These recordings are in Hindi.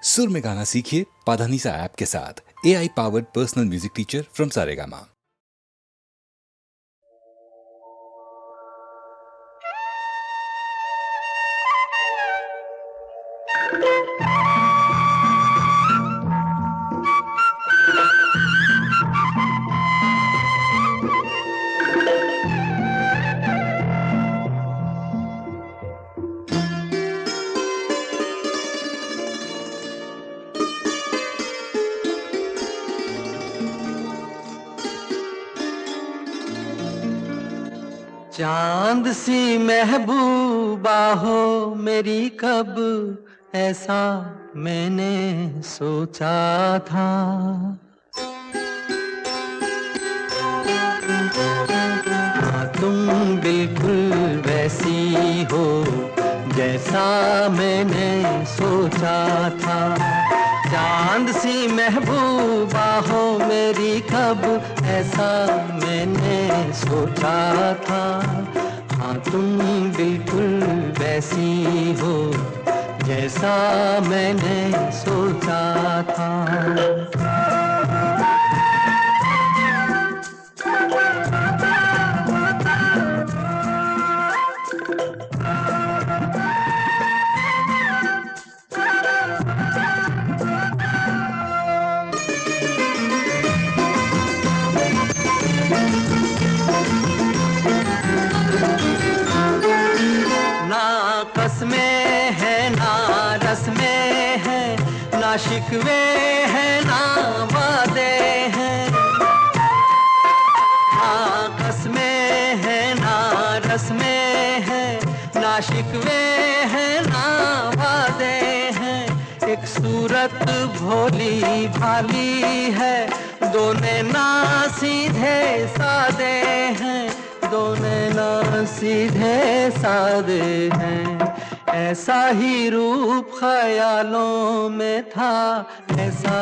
सुर में गाना सीखिए पाधानीसा ऐप के साथ। AI powered personal music teacher from Saregama. चांद सी महबूबा हो मेरी, कब ऐसा मैंने सोचा था। हाँ, तुम बिल्कुल वैसी हो जैसा मैंने सोचा था। चांद सी महबूबा हो मेरी, कब ऐसा मैंने सोचा था। हाँ, तुम बिल्कुल वैसी हो जैसा मैंने सोचा था। में है ना रस में है, ना शिकवे है ना वादे हैं। ना कसमें है ना रस में है, ना शिकवे है ना वादे हैं। एक सूरत भोली भाली है, दोनों ना सीधे सादे हैं, दोनों ना सीधे सादे हैं। ऐसा ही रूप ख्यालों में था, ऐसा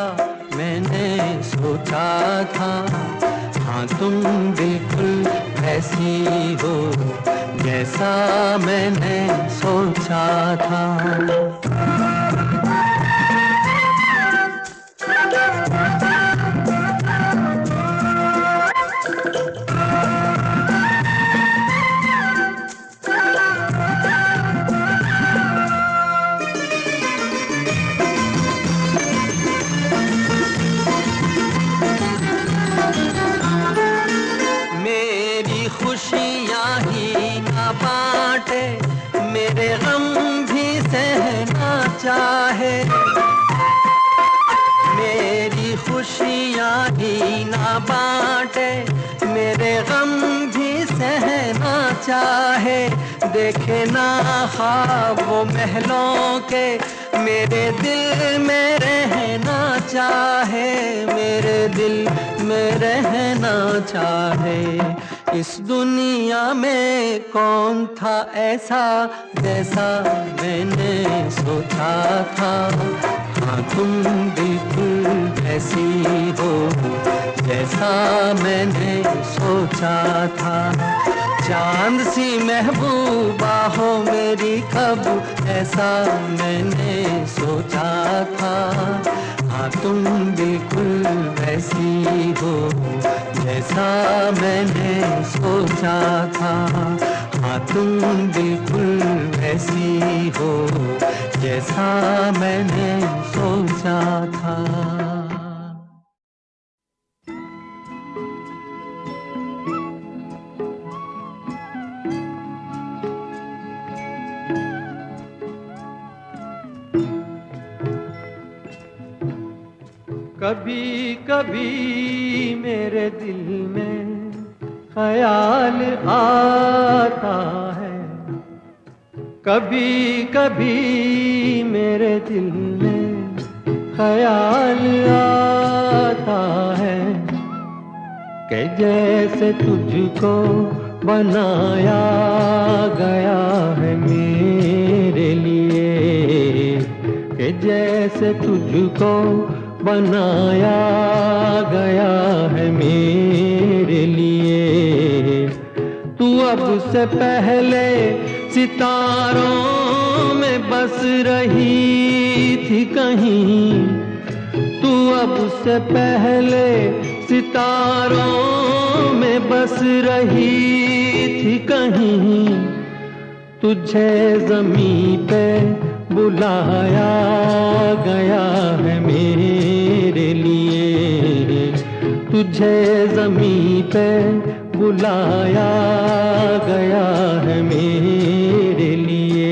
मैंने सोचा था। हाँ, तुम बिल्कुल ऐसी हो जैसा मैंने सोचा था। मेरे गम भी सहना चाहे, मेरी खुशियाँ ही ना बांटे, मेरे गम भी सहना चाहे। देखे ना ख्वाब वो महलों के, मेरे दिल में रहना चाहे, मेरे दिल में रहना चाहे। इस दुनिया में कौन था ऐसा जैसा मैंने सोचा था। हाँ, तुम बिल्कुल ऐसी हो जैसा मैंने सोचा था। चांद सी महबूबा हो मेरी, कब ऐसा मैंने सोचा था। हाँ, तुम बिल्कुल वैसी हो जैसा मैंने सोचा था। हाँ, तुम बिल्कुल वैसी हो जैसा मैंने सोचा था। कभी कभी मेरे दिल में ख्याल आता है, कभी कभी मेरे दिल में ख्याल आता है कि जैसे तुझको बनाया गया है मेरे लिए, कि जैसे तुझको बनाया गया है मेरे लिए। तू अब से पहले सितारों में बस रही थी कहीं, तू अब से पहले सितारों में बस रही थी कहीं। तुझे ज़मीं पे बुलाया गया है मेरे लिए, तुझे ज़मीं पे बुलाया गया है मेरे लिए।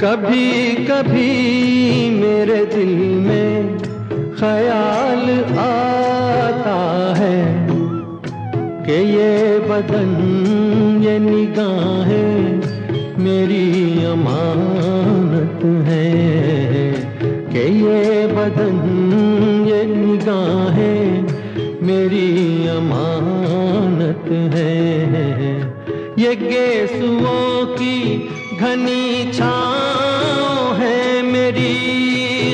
कभी कभी मेरे दिल में ख्याल आता है कि ये बदन ये निगाहें मेरी अमानत है, कि ये बदन ये निगाहें मेरी अमानत है। ये गेसुओं की घनी छाँव है मेरी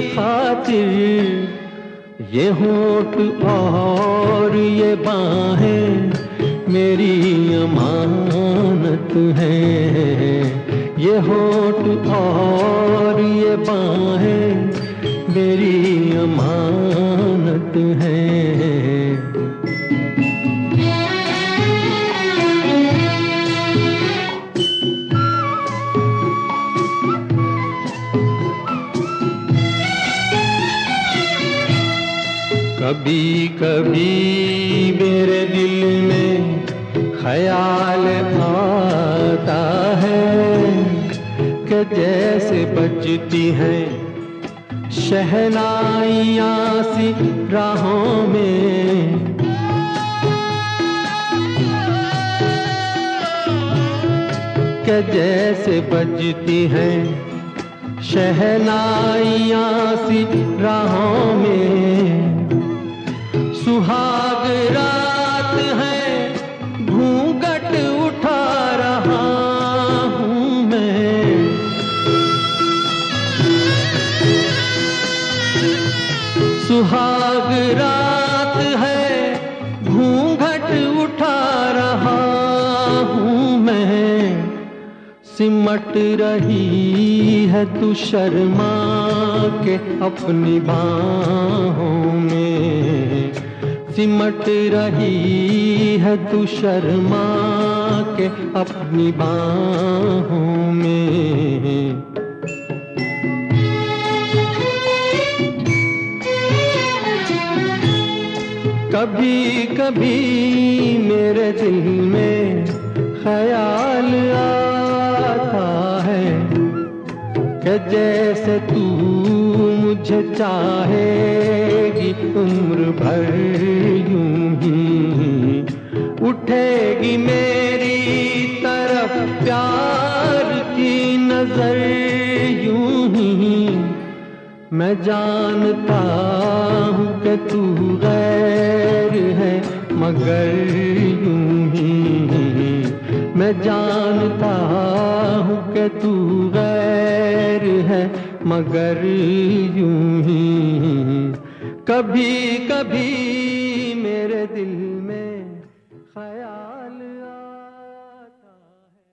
खातिर, ये होठ और ये बाहें मेरी अमानत है, ये होठ और ये बाहें मेरी अमानत है। कभी कभी मेरे दिल में ख्याल आता है कि जैसे बजती हैं शहनाइयाँ सी राहों में, कि जैसे बजती हैं शहनाइयाँ सी राहों में। सुहाग रात है घूंघट उठा रहा हूँ मैं, सुहाग रात है घूंघट उठा रहा हूँ मैं। सिमट रही है तू शर्मा के अपनी बाहों में, सिमट रही है तू शर्मा के अपनी बाहों में। कभी कभी मेरे दिल में ख्याल आता है कि जैसे तू मुझे चाहेगी उम्र भर यूं ही, उठेगी मेरी तरफ प्यार की नजर यूं ही। मैं जानता हूँ कि तू गैर है मगर यूं ही, मैं जानता हूँ कि तू गैर है मगर यूं ही। कभी कभी मेरे दिल में ख्याल आता है।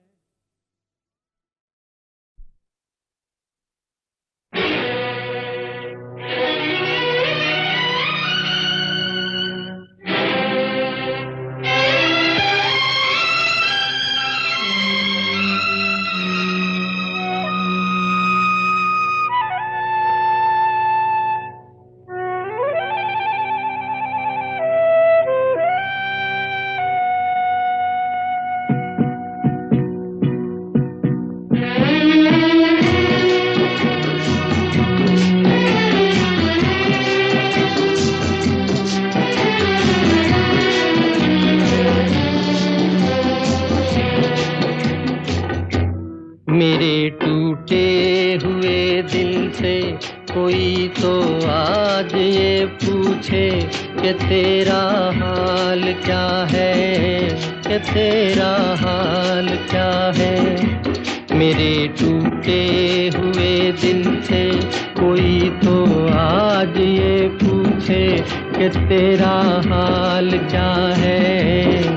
मेरे टूटे हुए दिल से कोई तो आज ये पूछे कि तेरा हाल क्या है, कि तेरा हाल क्या है। मेरे टूटे हुए दिल से कोई तो आज ये पूछे कि तेरा हाल क्या है,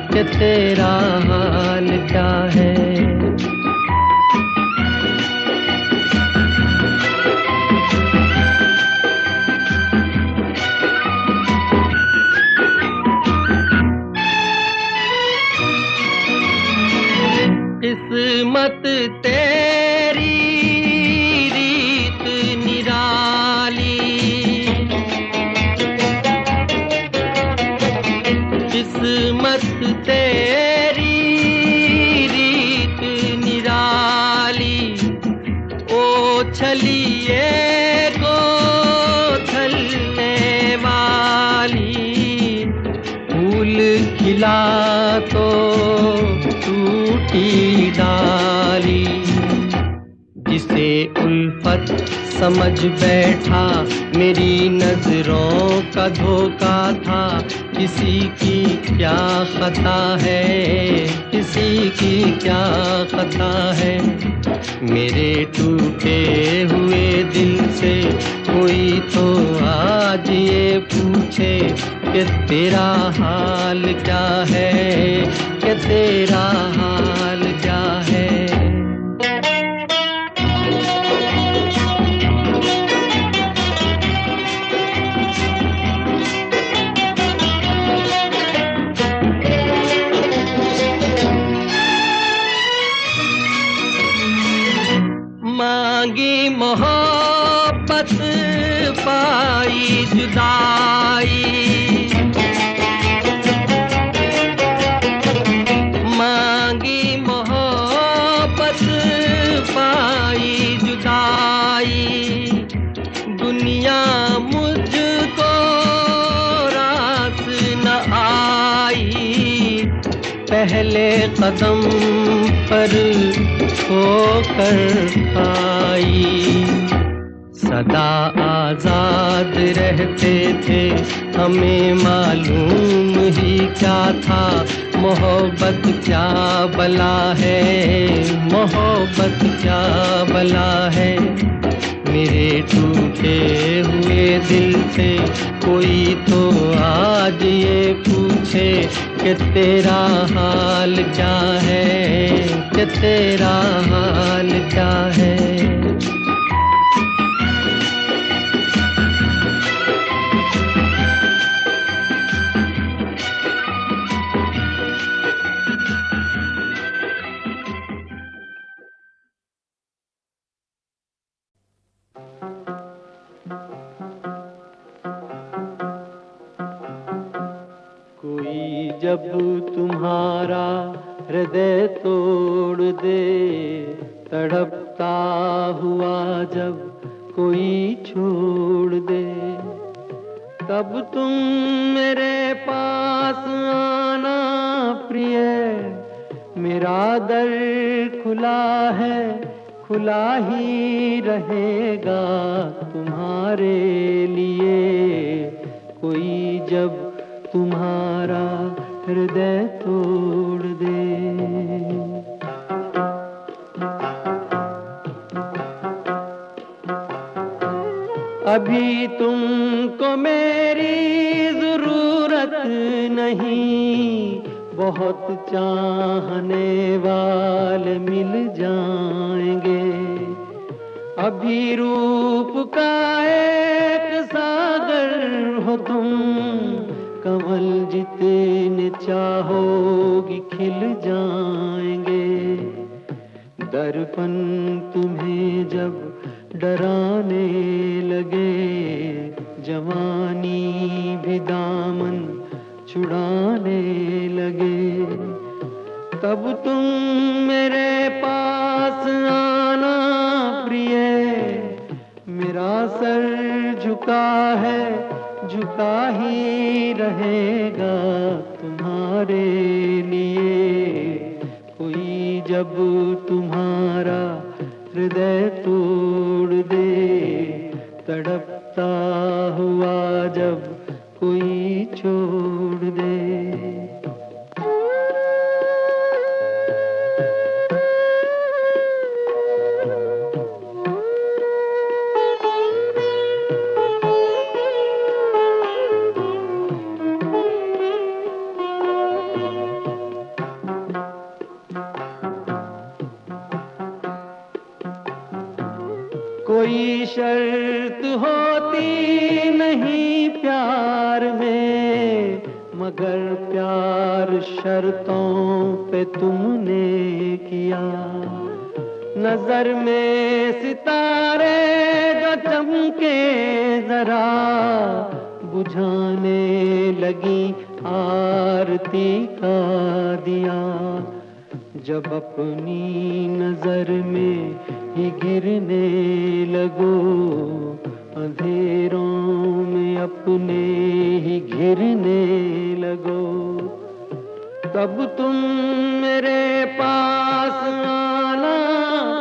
कि तेरा हाल क्या है। किस्मत तेरी रीत निराली, किस्मत तेरी रीत निराली, ओ छलिए को छलने वाली। फूल खिला तो टूटी डाली, जिसे उल्फत समझ बैठा मेरी नजरों का धोखा था। किसी की क्या खता है, किसी की क्या खता है। मेरे टूटे हुए दिल से कोई तो आज ये पूछे कि तेरा हाल क्या है, कि तेरा हाल क्या है। मांगी मोहब्बत पाई जुदाई, मांगी मोहब्बत पाई जुदाई। दुनिया मुझको रास न आई, पहले कदम पर होकर आई। सदा आजाद रहते थे, हमें मालूम ही क्या था। मोहब्बत क्या बला है, मोहब्बत क्या बला है। मेरे टूटे हुए दिल से कोई तो आज ये पूछे कि तेरा हाल क्या है, कि तेरा हाल क्या है। कोई जब तुम्हारा हृदय तोड़ दे, तड़पता हुआ जब कोई छोड़ दे, तब तुम मेरे पास आना प्रिय। मेरा दर खुला है, खुला ही रहेगा तुम्हारे लिए। कोई जब तुम्हारा हृदय तोड़ दे। अभी तुमको मेरी जरूरत नहीं, बहुत चाहने वाले मिल जाएंगे। अभी रूप का एक सागर हो तुम, कमल जितने चाहोगी खिल जाएंगे। दर्पण तुम्हें जब डराने लगे, जवानी भी दामन छुड़ाने लगे, तब तुम मेरे पास आना प्रिय। मेरा सर झुका है, झुका ही रहेगा तुम्हारे लिए। कोई जब तुम्हारा हृदय तोड़ दे, तड़पता हुआ जब कोई छोड़ दे। कोई शर्त होती नहीं प्यार में, मगर प्यार शर्तों पे तुमने किया। नजर में सितारे जो चमके जरा, बुझाने लगी आरती का दिया। जब अपनी नजर में ही गिरने लगो, अंधेरों में अपने ही घिरने लगो, तब तुम मेरे पास आना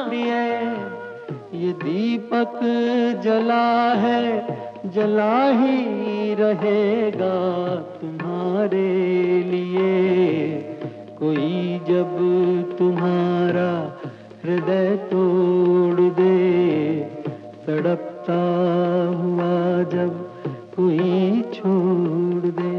प्रिय। ये दीपक जला है, जला ही रहेगा तुम्हारे लिए। कोई जब तुम्हारा हृदय तोड़ दे, तड़पता हुआ जब कोई छोड़ दे।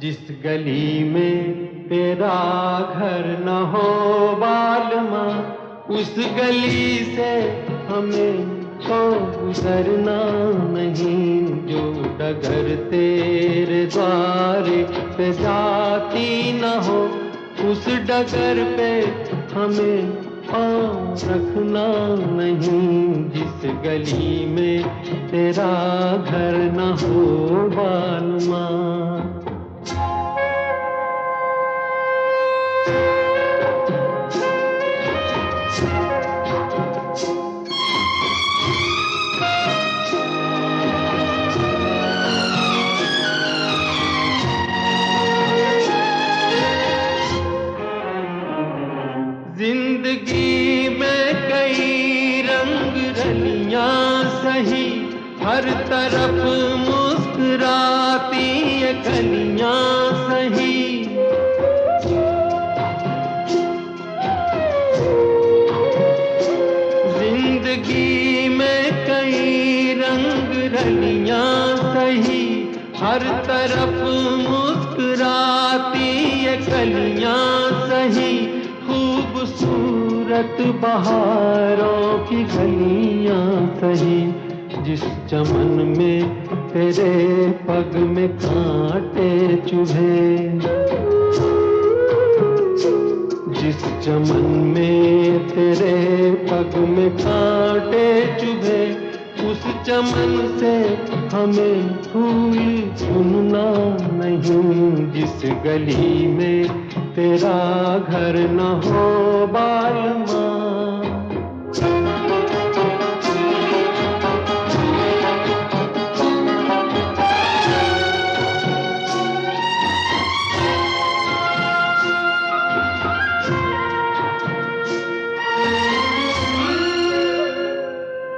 जिस गली में तेरा घर न हो बालमा, उस गली से हमें तो गुजरना नहीं। जो डगर तेरे द्वारे पे जाती न हो, उस डगर पे हमें पाँव रखना नहीं। जिस गली में तेरा घर न हो बालमा। जिंदगी में कई रंग रलियां सही, हर तरफ मुस्कुराती ये कलियां सही। जिंदगी में कई रंग रलियां सही, हर तरफ मुस्कुराती ये कलियां सही। खूबसूरत बहारों की गलियां सही, जिस चमन में तेरे पग में कांटे चुभे। जिस चमन में तेरे पग में कांटे चुभे, उस चमन से हमें फूल सुनना नहीं। जिस गली में तेरा घर न हो बालमा।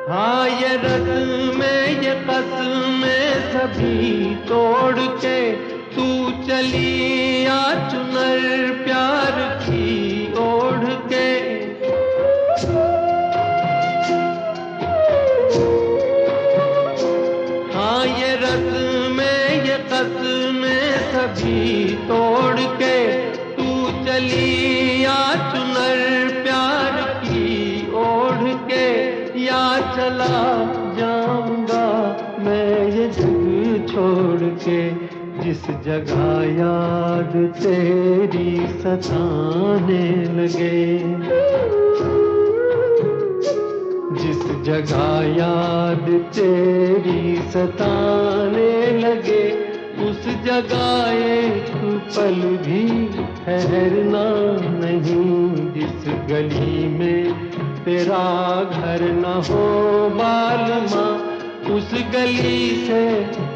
हाँ ये रस्में ये कसमें सभी तोड़ के तू चली आ चुनर प्यार की ओढ़ के। हाँ ये रस्में ये कसमें सभी तोड़ के तू चली आ चुनर प्यार की ओढ़ के। या चला जाऊंगा मैं ये जग छोड़ के, जिस जगह याद तेरी सताने लगे। जिस जगह याद तेरी सताने लगे, उस जगह एक पल भी ठहरना नहीं। जिस गली में तेरा घर न हो बालमा, उस गली से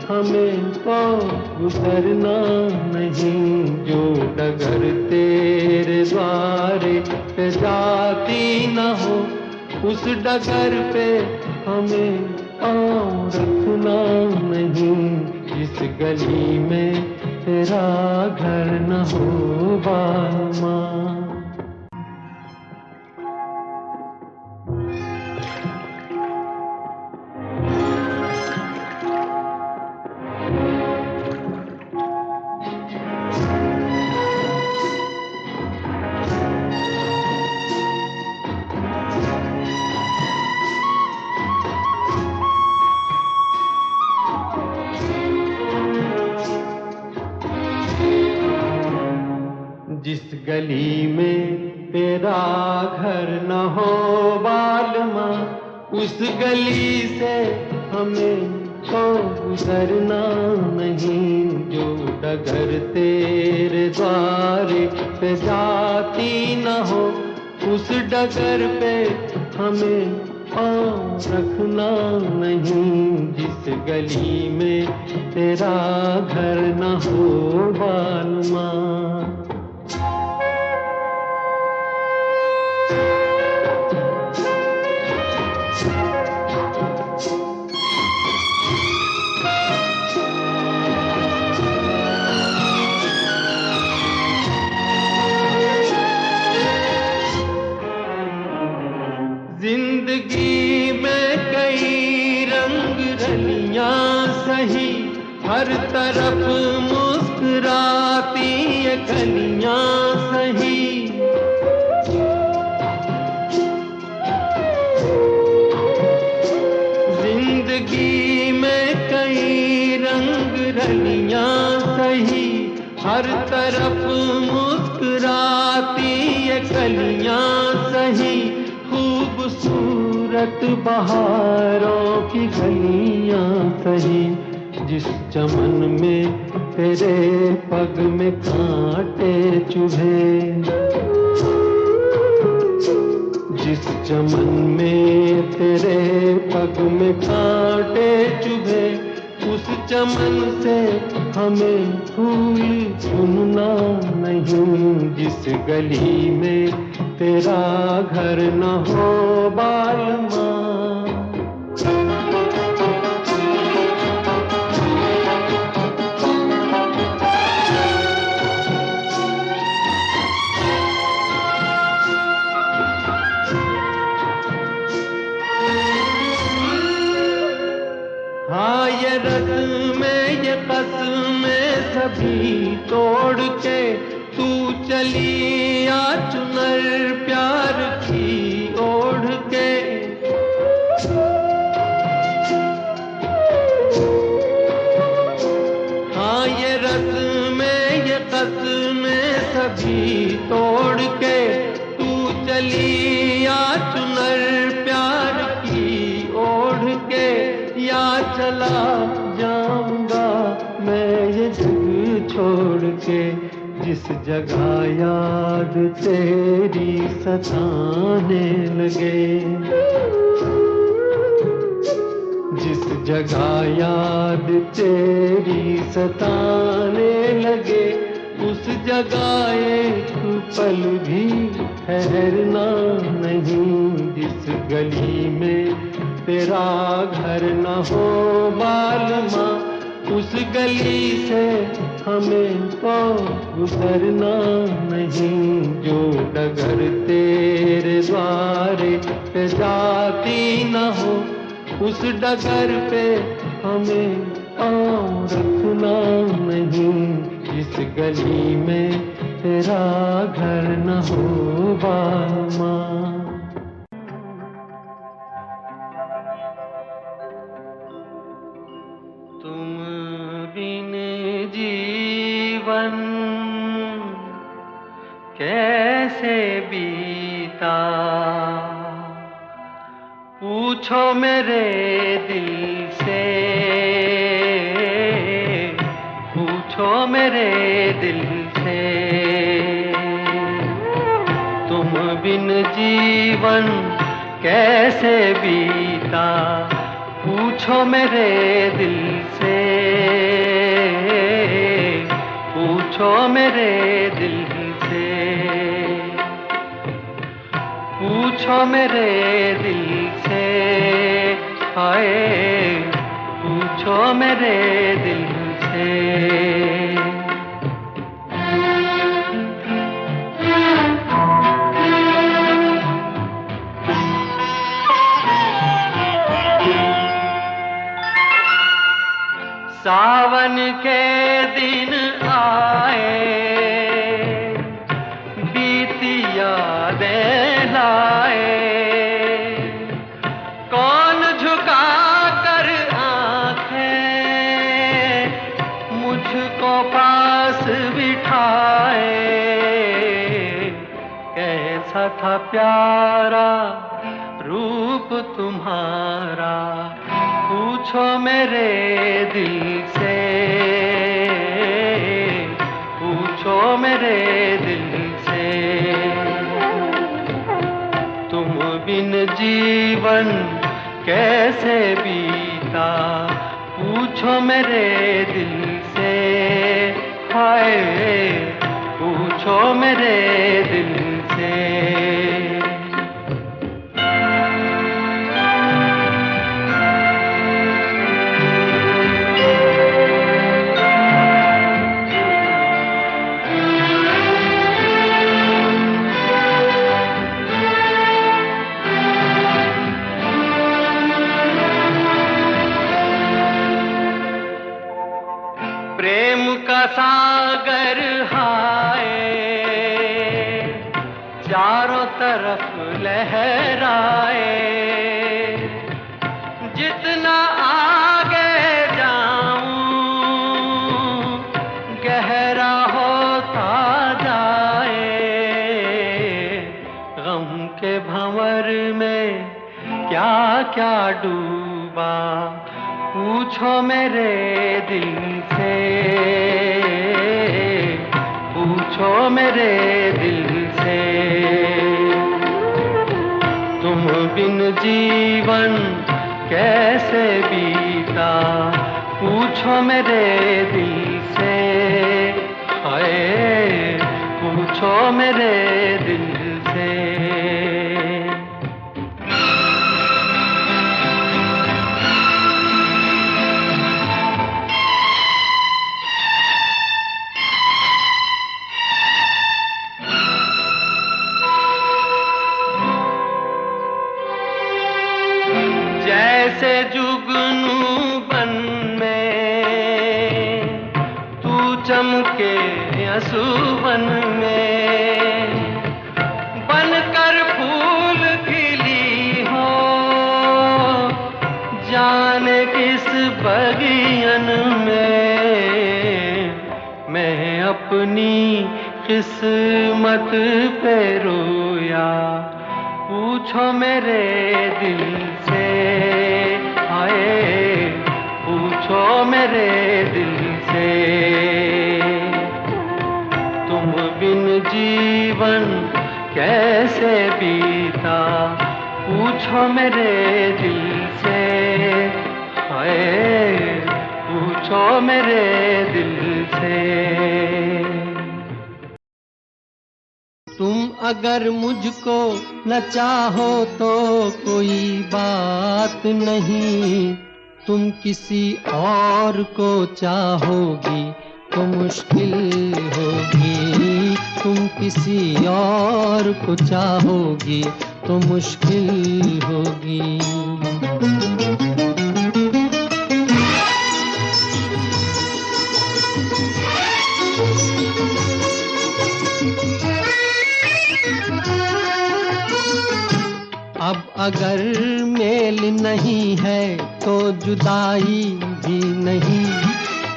हमें तो गुजरना नहीं, जो डगर तेरे द्वारे पे जाती न हो, उस डगर पे हमें पाँव रखना नहीं। जिस गली में तेरा घर न हो बालमा। जिस गली में तेरा घर न हो बालमा, उस गली से हमें तो गुजरना नहीं। जो डगर तेरे द्वारे पे जाती न हो, उस डगर पे हमें पाँव रखना नहीं। जिस गली में तेरा घर न हो बालमा। जिंदगी में कई रंग रलियां सही, हर तरफ मुस्कुराती ये कलियां सही। जिंदगी में कई रंग रलियां सही, हर तरफ मुस्कुराती ये कलियां सही। खूबसूरत बहारों की गलियां सही, जिस चमन में तेरे पग में कांटे चुभे, जिस चमन में तेरे पग में कांटे चुभे, उस चमन से हमें फूल चुनना नहीं। जिस गली में तेरा घर न हो बालमा। हाँ ये रस्में ये कसमें सभी तोड़ के तू चली आ चुनर प्यार की ओढ़ के। हाँ ये रस्में ये कसमें सभी तोड़ के तू चली आ चुनर प्यार की ओढ़ के। या चला जाऊंगा मैं ये जग छोड़ के, जिस जगह याद तेरी सताने लगे, जिस जगह याद तेरी सताने लगे, उस जगह एक पल भी ठहरना नहीं। जिस गली में तेरा घर न हो बालमा, उस गली से हमें तो गुजरना नहीं। जो डगर तेरे द्वारे पे जाती न हो, उस डगर पे हमें पाँव रखना नहीं। जिस गली में तेरा घर न हो बालमा। तुम बिन जीवन कैसे बीता, पूछो मेरे दिल से, पूछो मेरे दिल से। तुम बिन जीवन कैसे बीता, पूछो पूछो मेरे दिल से, पूछो मेरे दिल से, पूछो मेरे दिल से, हाय पूछो मेरे दिल से। सावन के दिन आए, बीती यादें लाए, कौन झुका कर आंखें मुझको पास बिठाए। कैसा था प्यारा रूप तुम्हारा, पूछो मेरे दिल से, पूछो मेरे दिल से। तुम बिन जीवन कैसे बीता, पूछो मेरे दिल से, हाय पूछो मेरे दिल से। प्रेम का सागर हाय चारों तरफ लहराए, जितना आगे जाऊं गहरा होता जाए। गम के भंवर में क्या क्या डूबा, पूछो मेरे दिल से, पूछो मेरे दिल से। तुम बिन जीवन कैसे बीता, पूछो मेरे दिल से, हाय पूछो मेरे दिल से। जैसे जुगनू बन में तू चमके असुवन में, बनकर फूल खिली हो जाने किस बगियन में। मैं अपनी किस्मत पे रोया, पूछो मेरे दिल से, हाय पूछो मेरे दिल से। तुम बिन जीवन कैसे बीता, पूछो मेरे दिल से, हाय पूछो मेरे दिल से। तुम अगर मुझको न चाहो तो कोई बात नहीं, तुम किसी और को चाहोगी तो मुश्किल होगी। तुम किसी और को चाहोगी तो मुश्किल होगी। अब अगर मेल नहीं है तो जुदाई भी नहीं,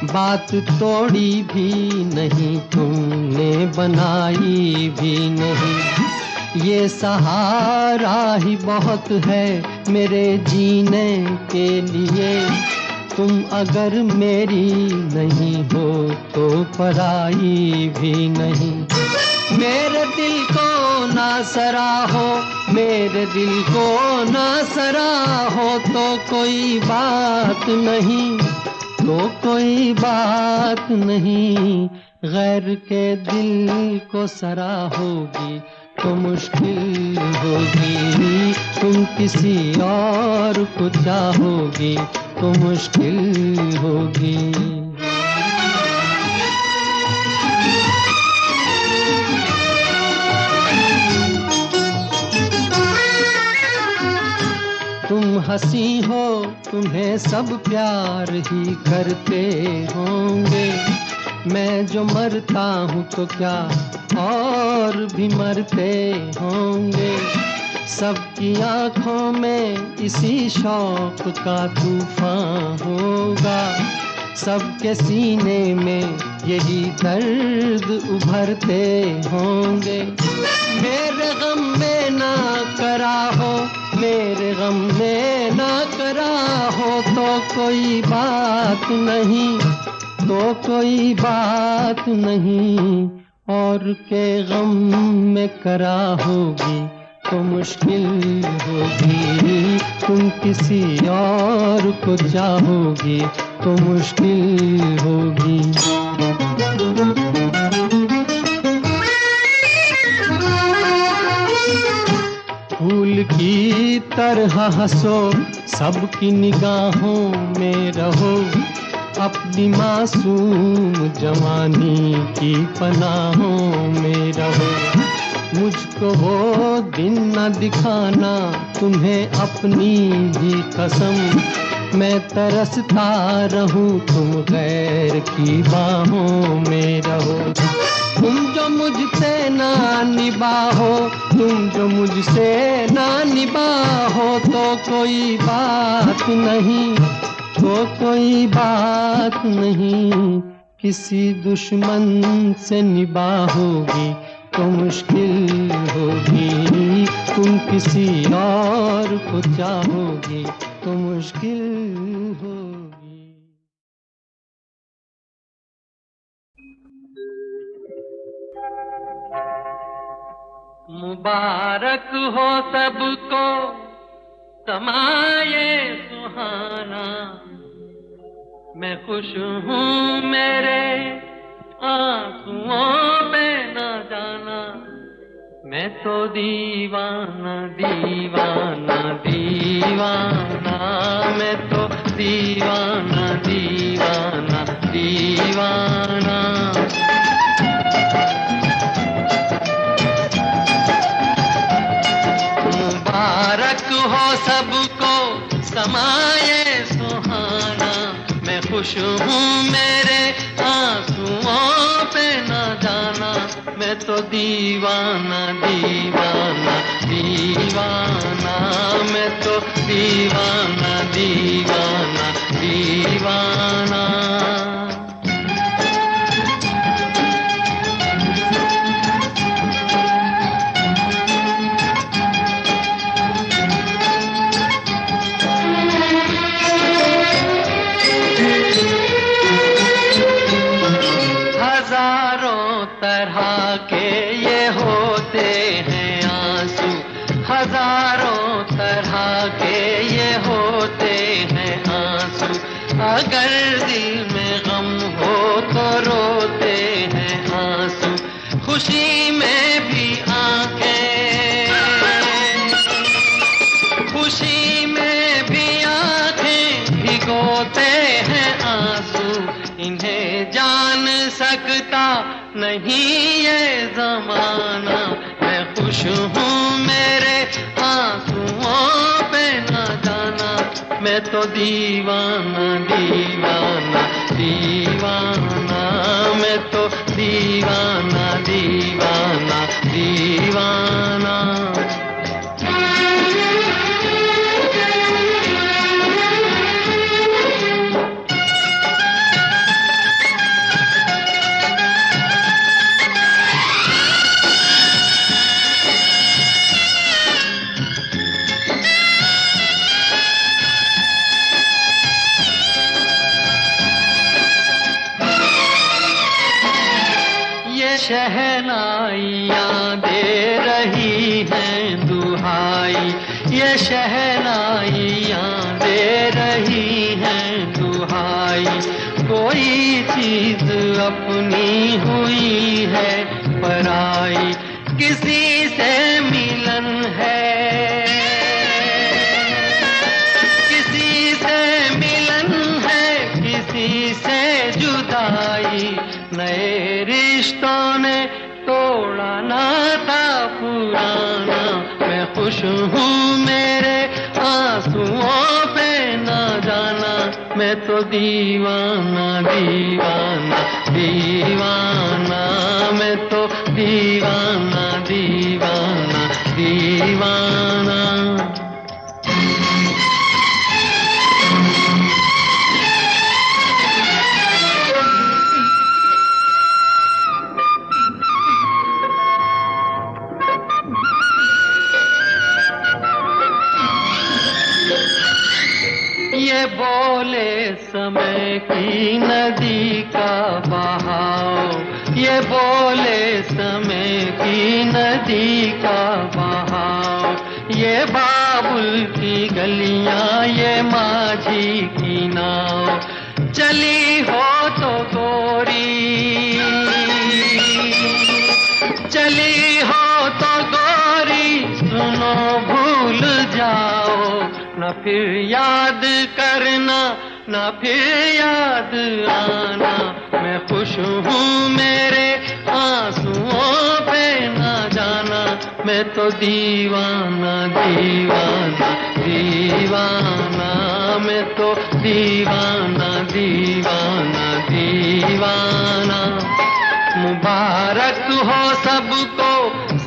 बात तोड़ी भी नहीं, तुमने बनाई भी नहीं। ये सहारा ही बहुत है मेरे जीने के लिए, तुम अगर मेरी नहीं हो तो पराई भी नहीं। मेरे दिल को ना सराहो, मेरे दिल को ना सराहो, तो कोई बात नहीं, तो कोई बात नहीं। गैर के दिल को सराहोगी तो मुश्किल होगी, तुम किसी और को चाहोगी तो मुश्किल होगी। तुम हंसी हो, तुम्हें सब प्यार ही करते होंगे, मैं जो मरता हूँ तो क्या और भी मरते होंगे। सबकी आंखों में इसी शौक का तूफान होगा, सबके सीने में यही दर्द उभरते होंगे। मेरे गम में ना करा हो, मेरे गम में ना करा हो, तो कोई बात नहीं, तो कोई बात नहीं। और के गम में करा होगी तो मुश्किल होगी, तुम किसी और को चाहोगी तो मुश्किल होगी। फूल की तरह हंसो, सबकी निगाहों में रहो, अपनी मासूम जवानी की पनाहों में रहो। मुझको वो दिन न दिखाना, तुम्हें अपनी ही कसम, मैं तरसता रहूं तुम गैर की बाहों में रहो। तुम जो मुझसे ना निभाओ, तुम जो मुझसे ना निभाओ, तो कोई बात नहीं, तो कोई बात नहीं। किसी दुश्मन से निभाओगी तो मुश्किल होगी, तुम किसी और को चाहोगी तो मुश्किल होगी। मुबारक हो सबको समाये सुहाना, मैं खुश हूँ मेरे आंसुओं पे न जाना, मैं तो दीवाना दीवाना दीवाना, मैं तो दीवाना दीवाना दीवाना। मुबारक हो सबको समाये सुहाना, मैं खुश हूँ मेरे आंसुओं पे न जाना, मैं तो दीवाना दीवाना दीवाना, मैं तो दीवाना दीवाना दीवाना। हजारों तरह के ये होते हैं आंसू, हजारों तरह के ये होते हैं आंसू। अगर दिल में गम हो तो रोते हैं आंसू, खुशी में भी आंखें, खुशी में भी आंखें भिगोते हैं आंसू। इन्हें जान सकता नहीं ये जमाना, मैं खुश हूँ मेरे आंसुओं पे न जाना, मैं तो दीवाना दीवाना दीवाना, मैं तो दीवाना दीवाना दीवाना। शहनाइयाँ दे रही शहनाइयाँ दे रही हैं दुहाई, कोई चीज अपनी हुई है पराई, किसी से मिलन है, किसी से मिलन है, किसी से जुदाई, नए रिश्तों ने तोड़ा नाता पुराना, मैं खुश हूँ मेरे आंसुओं पे ना जाना, मैं तो दीवाना दीवाना दीवाना, मैं तो दीवाना दीवाना दीवाना। ये बोले समय की नदी का बहाव, ये बोले समय की नदी का बहाव, ये बाबुल की गलियां, ये माझी की नाव, चली हो तो गोरी, चली हो तो गोरी, सुनो भूल जाओ, न फिर याद करना, न फिर याद आना, मैं खुश हूँ मेरे आंसुओं पे ना जाना, मैं तो दीवाना दीवाना दीवाना, मैं तो दीवाना दीवाना दीवाना। मुबारक हो सबको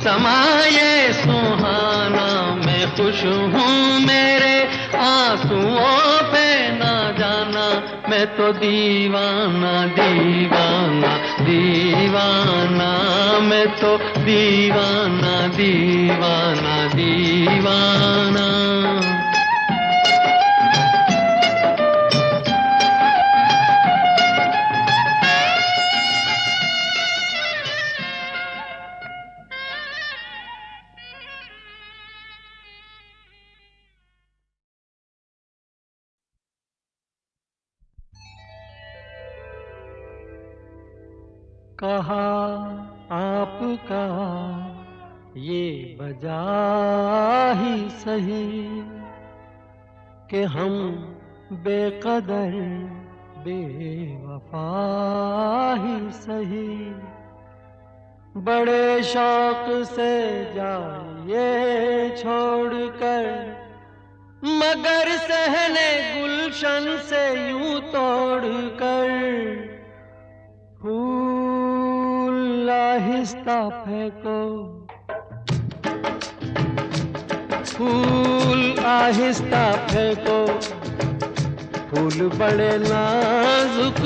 समाये सुहाना, मैं खुश हूँ मेरे आंसुओं पे ना जाना, मैं तो दीवाना दीवाना दीवाना, मैं तो दीवाना दीवाना दीवाना। कहा आपका ये वजह ही सही कि हम बेकदर बेवफा ही सही, बड़े शौक से जाइए छोड़कर, मगर सहने गुलशन से यूं तोड़कर, फूल आहिस्ता फेंको, फूल आहिस्ता फेंको, फूल बड़े नाजुक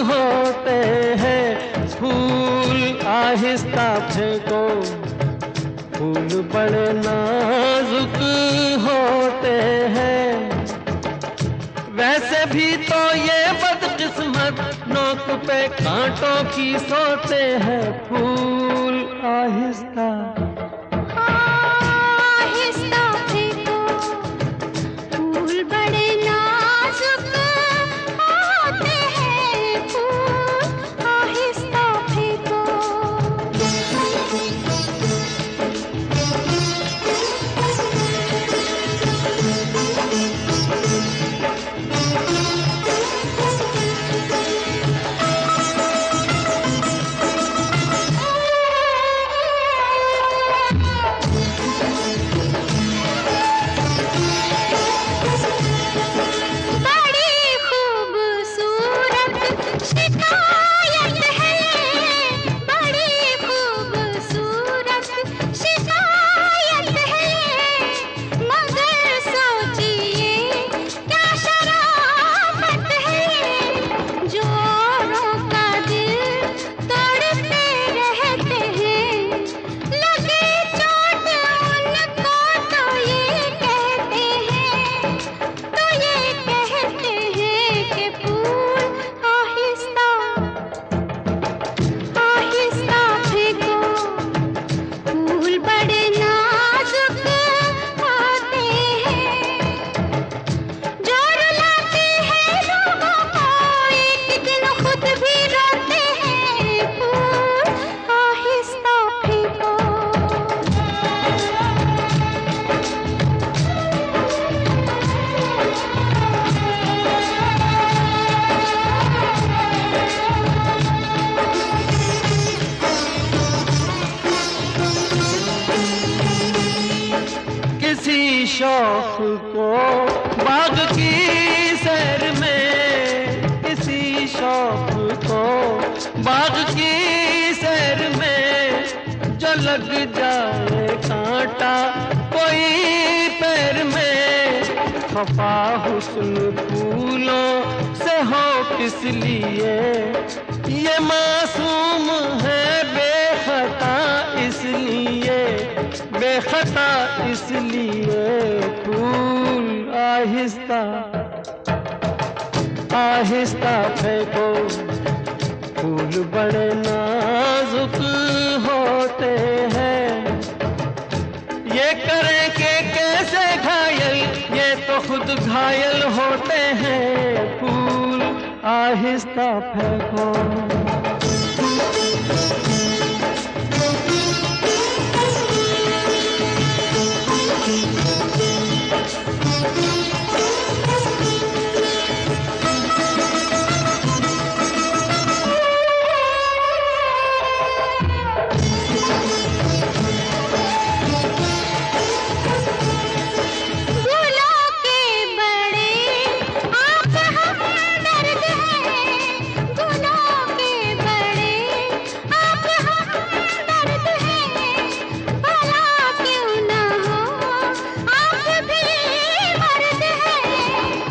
होते हैं, फूल आहिस्ता फेंको, फूल बड़े नाजुक होते हैं, वैसे भी तो ये बदकिस्मत नोक पे कांटों की सोते हैं, फूल आहिस्ता आहिस्ता फेंको, फूल बड़े नाजुक होते हैं, फूल आहिस्ता फेंको। लग जाए कांटा कोई पैर में, खफा हुस्न फूलों से हो किस लिए, ये मासूम है बेखता इसलिए, बेखता इसलिए। फूल आहिस्ता आहिस्ता फेंको, फूल बड़े नाजुक होते हैं, ये करें कि कैसे घायल, ये तो खुद घायल होते हैं। फूल आहिस्ता फेंको।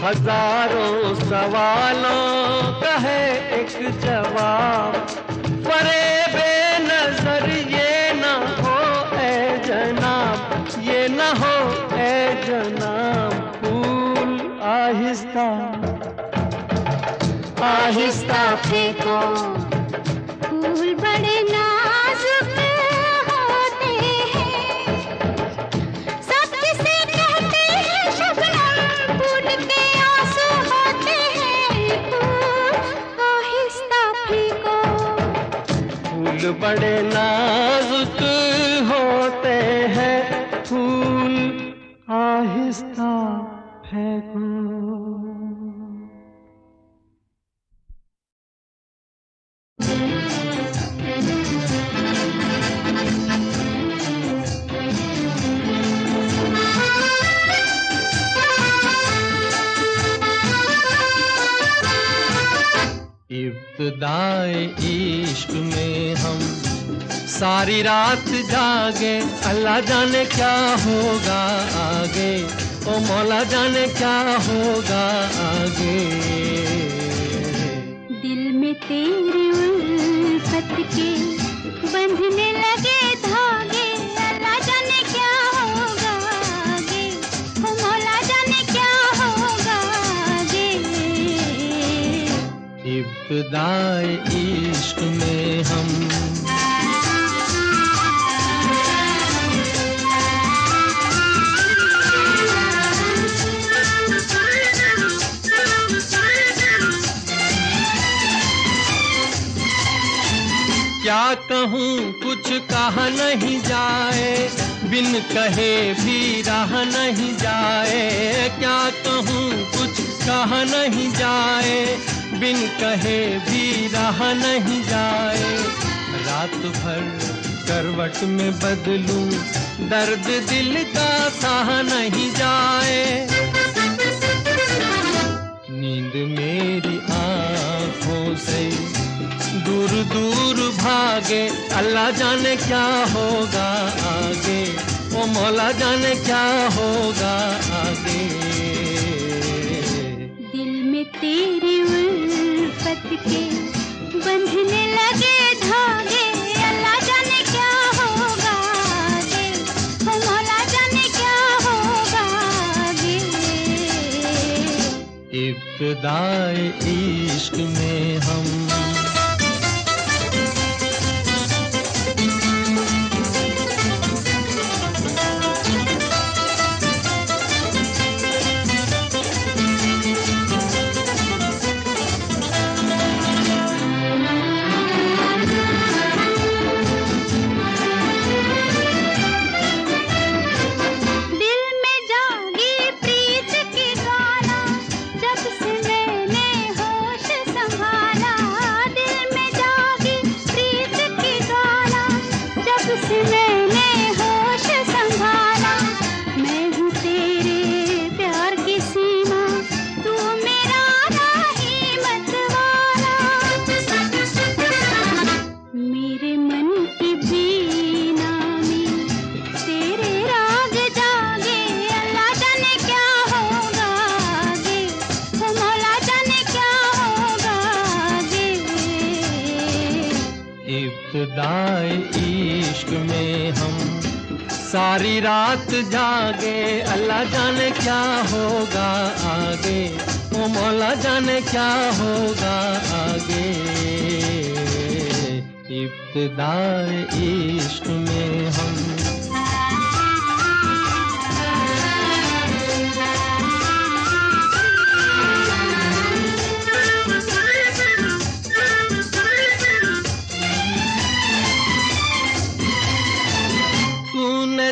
हजारों सवालों का है एक जवाब, फरेबे नजर ये न हो ए जनाब, ये न हो ए जनाब। फूल आहिस्ता आहिस्ता फेंको, फूल बड़े नाजुक होते हैं, सब जिसे कहते हैं शबनम, फूल के आंसू होते हैं। फूल आहिस्ता फेंको, फूल बड़े नाजुक होते हैं, फूल आहिस्ता फेंको। इब्तिदाए इश्क में हम सारी रात जागे, अल्लाह जाने क्या होगा आगे, ओ मौला जाने क्या होगा आगे। दिल में तेरी उल्फत के बंधने लगे धागे, अल्लाह जाने क्या होगा आगे, ओ मौला जाने क्या होगा आगे। इब्तिदाए इश्क में हम क्या कहूँ कुछ कहा नहीं जाए, बिन कहे भी रहा नहीं जाए। क्या कहूँ कुछ कहा नहीं जाए, बिन कहे भी रहा नहीं जाए। रात भर करवट में बदलूं, दर्द दिल का सहा नहीं जाए। नींद मेरी आँखों से दूर दूर भागे, अल्लाह जाने क्या होगा आगे, ओ मौला जाने क्या होगा आगे। दिल में तेरी उल्फत के बंधने लगे धागे, अल्लाह जाने क्या होगा आगे, ओ मौला जाने क्या होगा आगे। इब्तिदाए इश्क में हम दिल इब्तिदाए इश्क में हम सारी रात जागे, अल्लाह जाने क्या होगा आगे, ओ मौला जाने क्या होगा आगे। इब्तिदाए इश्क में हम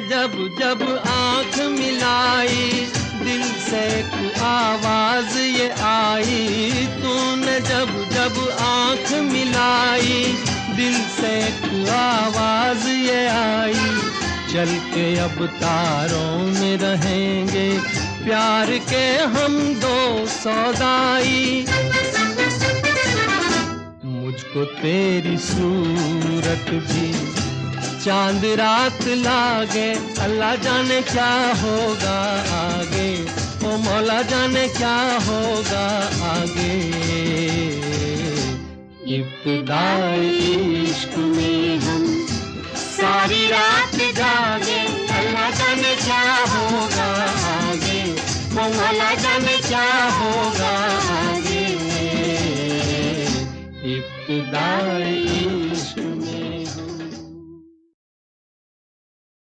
जब जब आँख मिलाई दिल से एक आवाज ये आई, तूने जब जब आँख मिलाई दिल से एक आवाज ये आई। चल के अब तारों में रहेंगे प्यार के हम दो सौदाई। मुझको तेरी सूरत भी चांद रात लागे, अल्लाह जाने क्या होगा आगे, ओ मौला जाने क्या होगा आगे। इब्तिदाए इश्क में हम सारी रात जागे, अल्लाह जाने क्या होगा आगे, ओ मौला जाने क्या होगा आगे। इब्तिदाए